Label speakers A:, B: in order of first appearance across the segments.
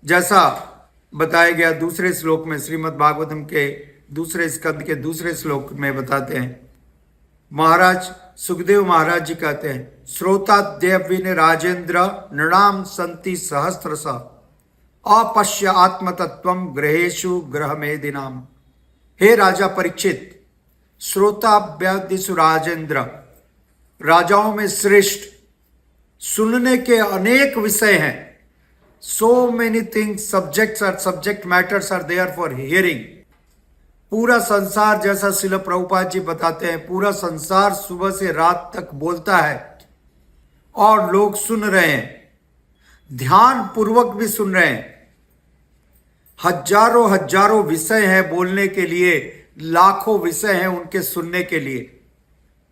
A: जैसा बताया गया दूसरे श्लोक में, श्रीमद् भागवतम के दूसरे स्कंद के दूसरे श्लोक में बताते हैं। महाराज सुखदेव महाराज जी कहते हैं, श्रोताद्यविन राजेंद्र नृणाम संति सहस्त्रश अपश्य आत्मतत्वम ग्रहेशु ग्रह मेदिनाम। हे राजा परीक्षित, श्रोताभ्यादिशु राजेंद्र, राजाओं में श्रेष्ठ, सुनने के अनेक विषय हैं। So many things, subject matters are there for hearing. पूरा संसार, जैसा श्रील प्रभुपाद जी बताते हैं, पूरा संसार सुबह से रात तक बोलता है और लोग सुन रहे हैं, ध्यान पूर्वक भी सुन रहे हैं। हजारों हजारों विषय हैं बोलने के लिए, लाखों विषय हैं उनके सुनने के लिए,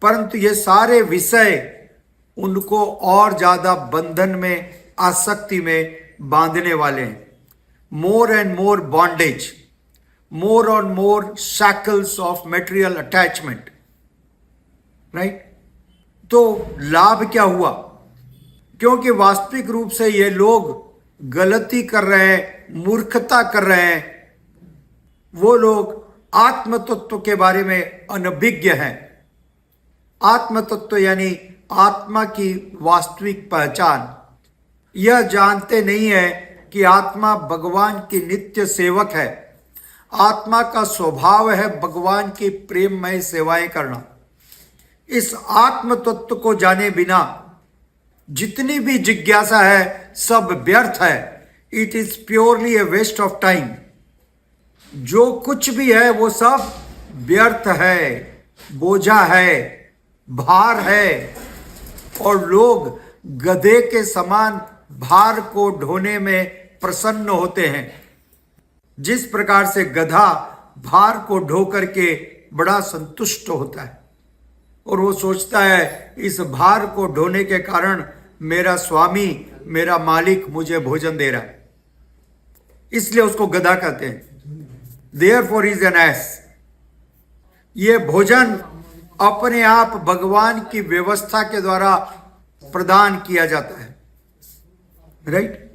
A: परंतु ये सारे विषय उनको और ज्यादा बंधन में, आसक्ति में बांधने वाले हैं। More and more bondage, more और more shackles of material attachment, right. तो लाभ क्या हुआ? क्योंकि वास्तविक रूप से ये लोग गलती कर रहे हैं, मूर्खता कर रहे हैं। वो लोग आत्म तत्व के बारे में अनभिज्ञ हैं। आत्म तत्व यानी आत्मा की वास्तविक पहचान, यह जानते नहीं है कि आत्मा भगवान की नित्य सेवक है। आत्मा का स्वभाव है भगवान की प्रेममय सेवाएं करना। इस आत्म तत्व को जाने बिना जितनी भी जिज्ञासा है सब व्यर्थ है। It is purely a waste of time. जो कुछ भी है वो सब व्यर्थ है, बोझा है, भार है, और लोग गधे के समान भार को ढोने में प्रसन्न होते हैं। जिस प्रकार से गधा भार को ढो करके बड़ा संतुष्ट होता है और वो सोचता है इस भार को ढोने के कारण मेरा स्वामी, मेरा मालिक मुझे भोजन दे रहा है, इसलिए उसको गधा कहते हैं। Therefore is an ass। ये भोजन अपने आप भगवान की व्यवस्था के द्वारा प्रदान किया जाता है, राइट।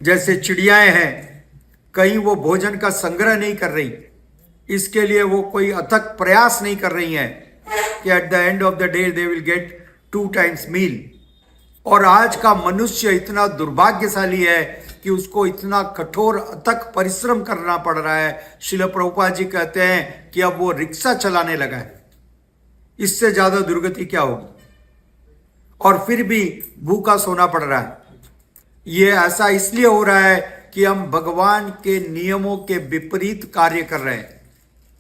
A: जैसे चिड़ियाएं हैं, कहीं वो भोजन का संग्रह नहीं कर रही, इसके लिए वो कोई अथक प्रयास नहीं कर रही हैं कि at the end of the day they will get 2 times मील। और आज का मनुष्य इतना दुर्भाग्यशाली है कि उसको इतना कठोर अथक परिश्रम करना पड़ रहा है। श्रील प्रभुपाद जी कहते हैं कि अब वो रिक्शा चलाने लगा है। इससे ज्यादा दुर्गति क्या होगी? और फिर भी भूखा सोना पड़ रहा है। ये ऐसा इसलिए हो रहा है कि हम भगवान के नियमों के विपरीत कार्य कर रहे हैं।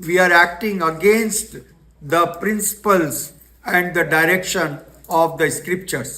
A: We are acting against the principles and the direction of the scriptures.